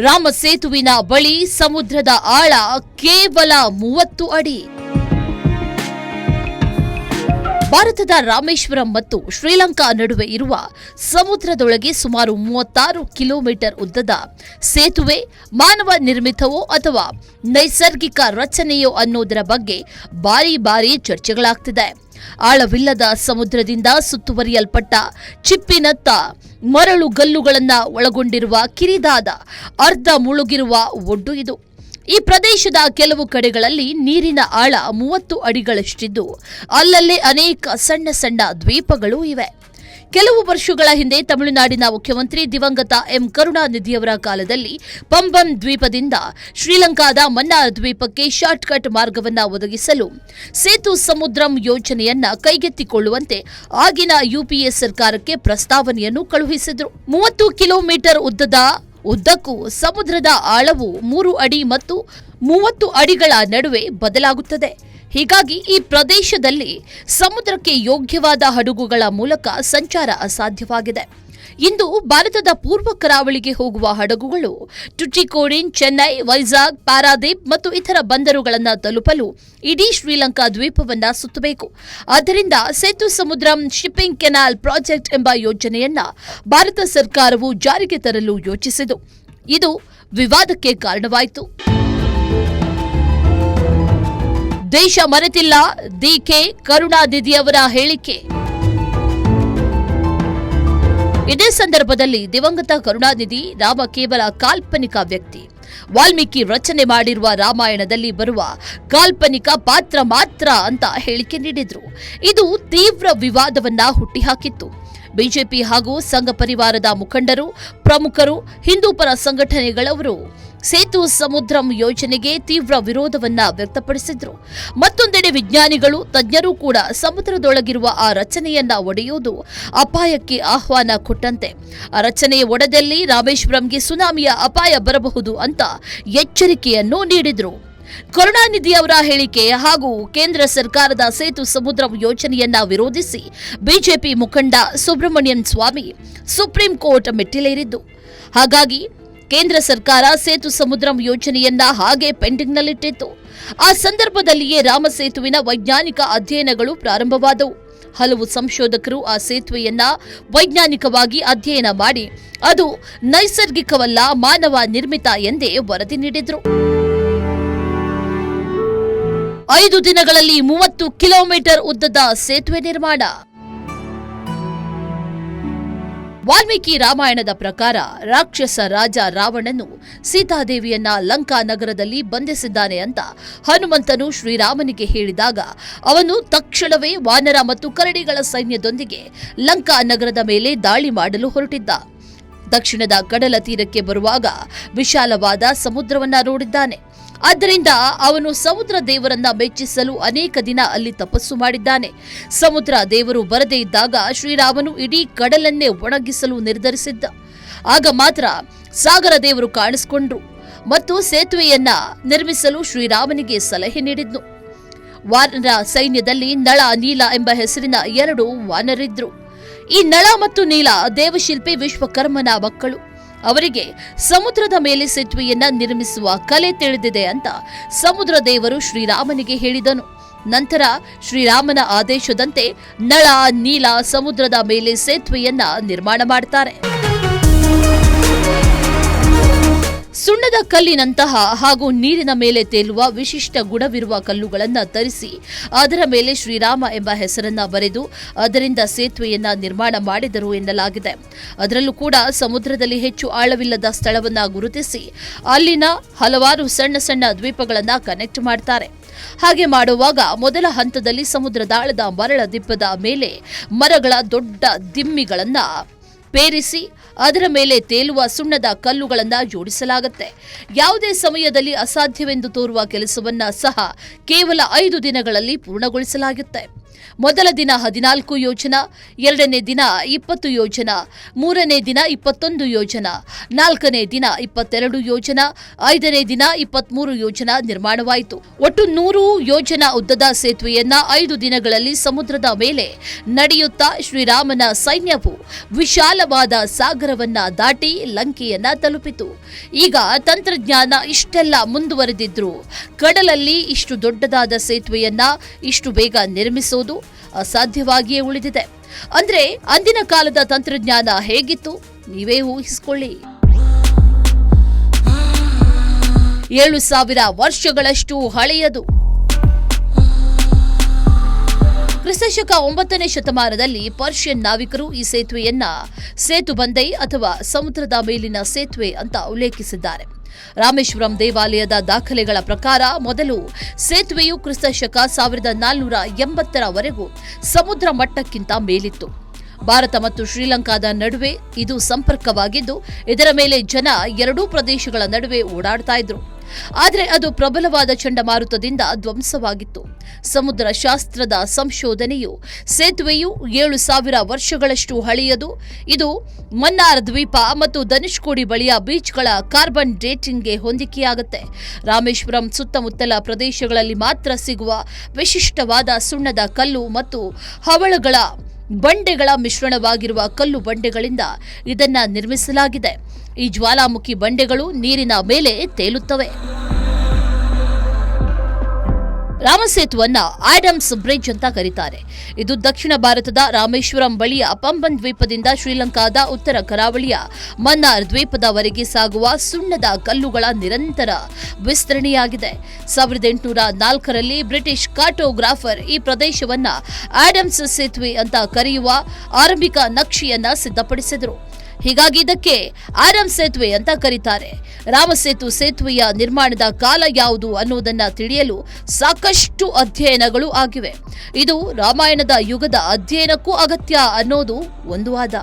ರಾಮ ಸೇತುವಿನ ಬಳಿ ಸಮುದ್ರದ ಆಳ ಕೇವಲ 30 ಅಡಿ. ಭಾರತದ ರಾಮೇಶ್ವರಂ ಮತ್ತು ಶ್ರೀಲಂಕಾ ನಡುವೆ ಇರುವ ಸಮುದ್ರದೊಳಗೆ ಸುಮಾರು 36 ಕಿಲೋಮೀಟರ್ ಉದ್ದದ ಸೇತುವೆ ಮಾನವ ನಿರ್ಮಿತವೋ ಅಥವಾ ನೈಸರ್ಗಿಕ ರಚನೆಯೋ ಅನ್ನೋದರ ಬಗ್ಗೆ ಬಾರಿ ಚರ್ಚೆಗಳಾಗ್ತಿದೆ. ಆಳವಿಲ್ಲದ ಸಮುದ್ರದಿಂದ ಸುತ್ತುವರಿಯಲ್ಪಟ್ಟ ಚಿಪ್ಪಿನತ್ತ ಮರಳುಗಲ್ಲುಗಳನ್ನು ಒಳಗೊಂಡಿರುವ ಕಿರಿದಾದ ಅರ್ಧ ಮುಳುಗಿರುವ ಒಡ್ಡು ಇದು. ಈ ಪ್ರದೇಶದ ಕೆಲವು ಕಡೆಗಳಲ್ಲಿ ನೀರಿನ ಆಳ 30 ಅಡಿಗಳಷ್ಟಿದ್ದು ಅಲ್ಲಲ್ಲೇ ಅನೇಕ ಸಣ್ಣ ದ್ವೀಪಗಳು ಇವೆ. ಕೆಲವು ವರ್ಷಗಳ ಹಿಂದೆ ತಮಿಳುನಾಡಿನ ಮುಖ್ಯಮಂತ್ರಿ ದಿವಂಗತ ಎಂ ಕರುಣಾನಿಧಿಯವರ ಕಾಲದಲ್ಲಿ ಪಂಬನ್ ದ್ವೀಪದಿಂದ ಶ್ರೀಲಂಕಾದ ಮನ್ನಾರ್ ದ್ವೀಪಕ್ಕೆ ಶಾರ್ಟ್ಕಟ್ ಮಾರ್ಗವನ್ನು ಒದಗಿಸಲು ಸೇತು ಸಮುದ್ರಂ ಯೋಜನೆಯನ್ನ ಕೈಗೆತ್ತಿಕೊಳ್ಳುವಂತೆ ಆಗಿನ ಯುಪಿಎ ಸರ್ಕಾರಕ್ಕೆ ಪ್ರಸ್ತಾವನೆಯನ್ನು ಕಳುಹಿಸಿದರು. 30 ಕಿಲೋಮೀಟರ್ ಉದ್ದಕ್ಕೂ ಸಮುದ್ರದ ಆಳವು 3 ಅಡಿ ಮತ್ತು 30 ಅಡಿಗಳ ನಡುವೆ ಬದಲಾಗುತ್ತದೆ. ಹೀಗಾಗಿ ಈ ಪ್ರದೇಶದಲ್ಲಿ ಸಮುದ್ರಕ್ಕೆ ಯೋಗ್ಯವಾದ ಹಡಗುಗಳ ಮೂಲಕ ಸಂಚಾರ ಅಸಾಧ್ಯವಾಗಿದೆ. ಇಂದು ಭಾರತದ ಪೂರ್ವ ಕರಾವಳಿಗೆ ಹೋಗುವ ಹಡಗುಗಳು ಟುಟಿಕೋರಿನ್, ಚೆನ್ನೈ, ವೈಜಾಗ್, ಪಾರಾದೀಪ್ ಮತ್ತು ಇತರ ಬಂದರುಗಳನ್ನು ತಲುಪಲು ಇಡೀ ಶ್ರೀಲಂಕಾ ದ್ವೀಪವನ್ನು ಸುತ್ತಬೇಕು. ಆದ್ದರಿಂದ ಸೇತು ಸಮುದ್ರಂ ಶಿಪ್ಪಿಂಗ್ ಕೆನಾಲ್ ಪ್ರಾಜೆಕ್ಟ್ ಎಂಬ ಯೋಜನೆಯನ್ನ ಭಾರತ ಸರ್ಕಾರವು ಜಾರಿಗೆ ತರಲು ಯೋಚಿಸಿತು. ಇದು ವಿವಾದಕ್ಕೆ ಕಾರಣವಾಯಿತು. ದೇಶ ಮರೆತಿಲ್ಲ ಡಿಕೆ ಕರುಣಾನಿಧಿಯವರ ಹೇಳಿಕೆ. ಇದೇ ಸಂದರ್ಭದಲ್ಲಿ ದಿವಂಗತ ಕರುಣಾನಿಧಿ ರಾಮ ಕೇವಲ ಕಾಲ್ಪನಿಕ ವ್ಯಕ್ತಿ, ವಾಲ್ಮೀಕಿ ರಚನೆ ಮಾಡಿರುವ ರಾಮಾಯಣದಲ್ಲಿ ಬರುವ ಕಾಲ್ಪನಿಕ ಪಾತ್ರ ಮಾತ್ರ ಅಂತ ಹೇಳಿಕೆ ನೀಡಿದ್ರು. ಇದು ತೀವ್ರ ವಿವಾದವನ್ನ ಹುಟ್ಟಿಹಾಕಿತ್ತು. ಬಿಜೆಪಿ ಹಾಗೂ ಸಂಘ ಪರಿವಾರದ ಮುಖಂಡರು, ಪ್ರಮುಖರು, ಹಿಂದೂ ಪರ ಸಂಘಟನೆಗಳವರು ಸೇತು ಸಮುದ್ರಂ ಯೋಜನೆಗೆ ತೀವ್ರ ವಿರೋಧವನ್ನ ವ್ಯಕ್ತಪಡಿಸಿದ್ರು. ಮತ್ತೊಂದೆಡೆ ವಿಜ್ಞಾನಿಗಳು, ತಜ್ಞರು ಕೂಡ ಸಮುದ್ರದೊಳಗಿರುವ ಆ ರಚನೆಯನ್ನ ಒಡೆಯುವುದು ಅಪಾಯಕ್ಕೆ ಆಹ್ವಾನ ಕೊಟ್ಟಂತೆ ಆ ರಚನೆಯ ಒಡೆದಲ್ಲಿ ರಾಮೇಶ್ವರಂಗೆ ಸುನಾಮಿಯ ಅಪಾಯ ಬರಬಹುದು ಅಂತ ಎಚ್ಚರಿಕೆಯನ್ನು ನೀಡಿದ್ರು. ಕರುಣಾನಿಧಿ ಅವರ ಹೇಳಿಕೆ ಹಾಗೂ ಕೇಂದ್ರ ಸರ್ಕಾರದ ಸೇತು ಸಮುದ್ರಂ ಯೋಜನೆಯನ್ನ ವಿರೋಧಿಸಿ ಬಿಜೆಪಿ ಮುಖಂಡ ಸುಬ್ರಹ್ಮಣ್ಯಂ ಸ್ವಾಮಿ ಸುಪ್ರೀಂ ಕೋರ್ಟ್ ಮೆಟ್ಟಿಲೇರಿದ್ದು. ಹಾಗಾಗಿ ಕೇಂದ್ರ ಸರ್ಕಾರ ಸೇತು ಸಮುದ್ರಂ ಯೋಜನೆಯನ್ನ ಹಾಗೆ ಪೆಂಡಿಂಗ್ನಲ್ಲಿಟ್ಟಿತ್ತು. ಆ ಸಂದರ್ಭದಲ್ಲಿಯೇ ರಾಮ ಸೇತುವಿನ ವೈಜ್ಞಾನಿಕ ಅಧ್ಯಯನಗಳು ಪ್ರಾರಂಭವಾದವು. ಹಲವು ಸಂಶೋಧಕರು ಆ ಸೇತುವೆಯನ್ನ ವೈಜ್ಞಾನಿಕವಾಗಿ ಅಧ್ಯಯನ ಮಾಡಿ ಅದು ನೈಸರ್ಗಿಕವಲ್ಲ, ಮಾನವ ನಿರ್ಮಿತ ಎಂದೇ ವರದಿ ನೀಡಿದ್ರು. 5 ದಿನಗಳಲ್ಲಿ 30 ಕಿಲೋಮೀಟರ್ ಉದ್ದದ ಸೇತುವೆ ನಿರ್ಮಾಣ. ವಾಲ್ಮೀಕಿ ರಾಮಾಯಣದ ಪ್ರಕಾರ ರಾಕ್ಷಸ ರಾಜ ರಾವಣನು ಸೀತಾದೇವಿಯನ್ನ ಲಂಕಾ ನಗರದಲ್ಲಿ ಬಂಧಿಸಿದ್ದಾನೆ ಅಂತ ಹನುಮಂತನು ಶ್ರೀರಾಮನಿಗೆ ಹೇಳಿದಾಗ ಅವನು ತಕ್ಷಣವೇ ವಾನರ ಮತ್ತು ಕರಡಿಗಳ ಸೈನ್ಯದೊಂದಿಗೆ ಲಂಕಾ ನಗರದ ಮೇಲೆ ದಾಳಿ ಮಾಡಲು ಹೊರಟಿದ್ದ. ದಕ್ಷಿಣದ ಕಡಲ ತೀರಕ್ಕೆ ಬರುವಾಗ ವಿಶಾಲವಾದ ಸಮುದ್ರವನ್ನ ನೋಡಿದ್ದಾನೆ. ಆದ್ದರಿಂದ ಅವನು ಸಮುದ್ರ ದೇವರನ್ನ ಮೆಚ್ಚಿಸಲು ಅನೇಕ ದಿನ ಅಲ್ಲಿ ತಪಸ್ಸು ಮಾಡಿದ್ದಾನೆ. ಸಮುದ್ರ ದೇವರು ಬರದೇ ಇದ್ದಾಗ ಶ್ರೀರಾಮನು ಇಡೀ ಕಡಲನ್ನೇ ಒಣಗಿಸಲು ನಿರ್ಧರಿಸಿದ್ದ. ಆಗ ಮಾತ್ರ ಸಾಗರ ದೇವರು ಕಾಣಿಸಿಕೊಂಡ್ರು ಮತ್ತು ಸೇತುವೆಯನ್ನ ನಿರ್ಮಿಸಲು ಶ್ರೀರಾಮನಿಗೆ ಸಲಹೆ ನೀಡಿದ್ನು. ವಾನರ ಸೈನ್ಯದಲ್ಲಿ ನಳ, ನೀಲ ಎಂಬ ಹೆಸರಿನ 2 ವಾನರಿದ್ರು. ಈ ನಳ ಮತ್ತು ನೀಲ ದೇವಶಿಲ್ಪಿ ವಿಶ್ವಕರ್ಮನ ಮಕ್ಕಳು. ಅವರಿಗೆ ಸಮುದ್ರದ ಮೇಲೆ ಸೇತುವೆಯನ್ನ ನಿರ್ಮಿಸುವ ಕಲೆ ತಿಳಿದಿದೆ ಅಂತ ಸಮುದ್ರ ದೇವರು ಶ್ರೀರಾಮನಿಗೆ ಹೇಳಿದನು. ನಂತರ ಶ್ರೀರಾಮನ ಆದೇಶದಂತೆ ನಳ, ನೀಲ ಸಮುದ್ರದ ಮೇಲೆ ಸೇತುವೆಯನ್ನ ನಿರ್ಮಾಣ ಮಾಡ್ತಾರೆ. ಸುಣ್ಣದ ಕಲ್ಲಿನಂತಹ ಹಾಗೂ ನೀರಿನ ಮೇಲೆ ತೇಲುವ ವಿಶಿಷ್ಟ ಗುಣವಿರುವ ಕಲ್ಲುಗಳನ್ನು ತರಿಸಿ ಅದರ ಮೇಲೆ ಶ್ರೀರಾಮ ಎಂಬ ಹೆಸರನ್ನ ಬರೆದು ಅದರಿಂದ ಸೇತುವೆಯನ್ನ ನಿರ್ಮಾಣ ಮಾಡಿದರು ಎನ್ನಲಾಗಿದೆ. ಅದರಲ್ಲೂ ಕೂಡ ಸಮುದ್ರದಲ್ಲಿ ಹೆಚ್ಚು ಆಳವಿಲ್ಲದ ಸ್ಥಳವನ್ನ ಗುರುತಿಸಿ ಅಲ್ಲಿನ ಹಲವಾರು ಸಣ್ಣ ದ್ವೀಪಗಳನ್ನ ಕನೆಕ್ಟ್ ಮಾಡ್ತಾರೆ. ಹಾಗೆ ಮಾಡುವಾಗ ಮೊದಲ ಹಂತದಲ್ಲಿ ಸಮುದ್ರದಾಳದ ಮರಳ ದಿಬ್ಬದ ಮೇಲೆ ಮರಗಳ ದೊಡ್ಡ ದಿಮ್ಮಿಗಳನ್ನ ಪೇರಿಸಿ ಅದರ ಮೇಲೆ ತೇಲುವ ಸುಣ್ಣದ ಕಲ್ಲುಗಳನ್ನು ಜೋಡಿಸಲಾಗುತ್ತೆ. ಯಾವುದೇ ಸಮಯದಲ್ಲಿ ಅಸಾಧ್ಯವೆಂದು ತೋರುವ ಕೆಲಸವನ್ನ ಸಹ ಕೇವಲ 5 ದಿನಗಳಲ್ಲಿ ಪೂರ್ಣಗೊಳಿಸಲಾಗುತ್ತೆ. ಮೊದಲ ದಿನ 14 ಯೋಜನಾ, ಎರಡನೇ ದಿನ 20 ಯೋಜನಾ, ಮೂರನೇ ದಿನ 21 ಯೋಜನಾ, ನಾಲ್ಕನೇ ದಿನ 22 ಯೋಜನಾ, ಐದನೇ ದಿನ 23 ಯೋಜನಾ ನಿರ್ಮಾಣವಾಯಿತು. ಒಟ್ಟು 100 ಯೋಜನಾ ಉದ್ದದ ಸೇತುವೆಯನ್ನ 5 ದಿನಗಳಲ್ಲಿ ಸಮುದ್ರದ ಮೇಲೆ ನಡೆಯುತ್ತಾ ಶ್ರೀರಾಮನ ಸೈನ್ಯವು ವಿಶಾಲವಾದ ಸಾಗರವನ್ನ ದಾಟಿ ಲಂಕೆಯನ್ನ ತಲುಪಿತು. ಈಗ ತಂತ್ರಜ್ಞಾನ ಇಷ್ಟೆಲ್ಲ ಮುಂದುವರೆದಿದ್ರು ಕಡಲಲ್ಲಿ ಇಷ್ಟು ದೊಡ್ಡದಾದ ಸೇತುವೆಯನ್ನ ಇಷ್ಟು ಬೇಗ ನಿರ್ಮಿಸೋದು ಅಸಾಧ್ಯವಾಗಿಯೇ ಉಳಿದಿದೆ. ಅಂದ್ರೆ ಅಂದಿನ ಕಾಲದ ತಂತ್ರಜ್ಞಾನ ಹೇಗಿತ್ತು ನೀವೇ ಊಹಿಸಿಕೊಳ್ಳಿ. 7,000 ವರ್ಷಗಳಷ್ಟು ಹಳೆಯದು. ಕ್ರಿಸ್ತಶಕ 9ನೇ ಶತಮಾನದಲ್ಲಿ ಪರ್ಷಿಯನ್ ನಾವಿಕರು ಈ ಸೇತುವೆಯನ್ನ ಸೇತುಬಂದೈ ಅಥವಾ ಸಮುದ್ರದ ಮೇಲಿನ ಸೇತುವೆ ಅಂತ ಉಲ್ಲೇಖಿಸಿದ್ದಾರೆ. ರಾಮೇಶ್ವರಂ ದೇವಾಲಯದ ದಾಖಲೆಗಳ ಪ್ರಕಾರ ಮೊದಲು ಸೇತುವೆಯು ಕ್ರಿಸ್ತಶಕ 1480ರವರೆಗೂ ಸಮುದ್ರ ಮಟ್ಟಕ್ಕಿಂತ ಮೇಲಿತ್ತು. ಭಾರತ ಮತ್ತು ಶ್ರೀಲಂಕಾದ ನಡುವೆ ಇದು ಸಂಪರ್ಕವಾಗಿದ್ದು ಇದರ ಮೇಲೆ ಜನ ಎರಡೂ ಪ್ರದೇಶಗಳ ನಡುವೆ ಓಡಾಡ್ತಾ ಇದ್ರು. ಆದರೆ ಅದು ಪ್ರಬಲವಾದ ಚಂಡಮಾರುತದಿಂದ ಧ್ವಂಸವಾಗಿತ್ತು. ಸಮುದ್ರ ಶಾಸ್ತ್ರದ ಸಂಶೋಧನೆಯು ಸೇತುವೆಯು 7,000 ವರ್ಷಗಳಷ್ಟು ಹಳೆಯದು. ಇದು ಮನ್ನಾರ್ ದ್ವೀಪ ಮತ್ತು ಧನುಷ್ಕೋಡಿ ಬಳಿಯ ಬೀಚ್ಗಳ ಕಾರ್ಬನ್ ಡೇಟಿಂಗ್ಗೆ ಹೊಂದಿಕೆಯಾಗುತ್ತೆ. ರಾಮೇಶ್ವರಂ ಸುತ್ತಮುತ್ತಲ ಪ್ರದೇಶಗಳಲ್ಲಿ ಮಾತ್ರ ಸಿಗುವ ವಿಶಿಷ್ಟವಾದ ಸುಣ್ಣದ ಕಲ್ಲು ಮತ್ತು ಹವಳಗಳ ಬಂಡೆಗಳ ಮಿಶ್ರಣವಾಗಿರುವ ಕಲ್ಲು ಬಂಡೆಗಳಿಂದ ಇದನ್ನ ನಿರ್ಮಿಸಲಾಗಿದೆ. ಈ ಜ್ವಾಲಾಮುಖಿ ಬಂಡೆಗಳು ನೀರಿನ ಮೇಲೆ ತೇಲುತ್ತವೆ. ರಾಮಸೇತುವನ್ನ ಆಡಮ್ಸ್ ಬ್ರಿಡ್ಜ್ ಅಂತ ಕರೀತಾರೆ. ಇದು ದಕ್ಷಿಣ ಭಾರತದ ರಾಮೇಶ್ವರಂ ಬಳಿಯ ಪಂಬನ್ ದ್ವೀಪದಿಂದ ಶ್ರೀಲಂಕಾದ ಉತ್ತರ ಕರಾವಳಿಯ ಮನ್ನಾರ್ ದ್ವೀಪದವರೆಗೆ ಸಾಗುವ ಸುಣ್ಣದ ಕಲ್ಲುಗಳ ನಿರಂತರ ವಿಸ್ತರಣೆಯಾಗಿದೆ. 1804ರಲ್ಲಿ ಬ್ರಿಟಿಷ್ ಕಾರ್ಟೋಗ್ರಾಫರ್ ಈ ಪ್ರದೇಶವನ್ನ ಆಡಮ್ಸ್ ಸೇತುವೆ ಅಂತ ಕರೆಯುವ ಆರಂಭಿಕ ನಕ್ಷೆಯನ್ನ ಸಿದ್ಧಪಡಿಸಿದರು. ಹೀಗಾಗಿ ಇದಕ್ಕೆ ಆಡಮ್ ಸೇತುವೆ ಅಂತ ಕರೀತಾರೆ. ರಾಮಸೇತು ಸೇತುವೆಯ ನಿರ್ಮಾಣದ ಕಾಲ ಯಾವುದು ಅನ್ನೋದನ್ನ ತಿಳಿಯಲು ಸಾಕಷ್ಟು ಅಧ್ಯಯನಗಳು ಆಗಿವೆ. ಇದು ರಾಮಾಯಣದ ಯುಗದ ಅಧ್ಯಯನಕ್ಕೂ ಅಗತ್ಯ ಅನ್ನೋದು ಒಂದು ವಾದ.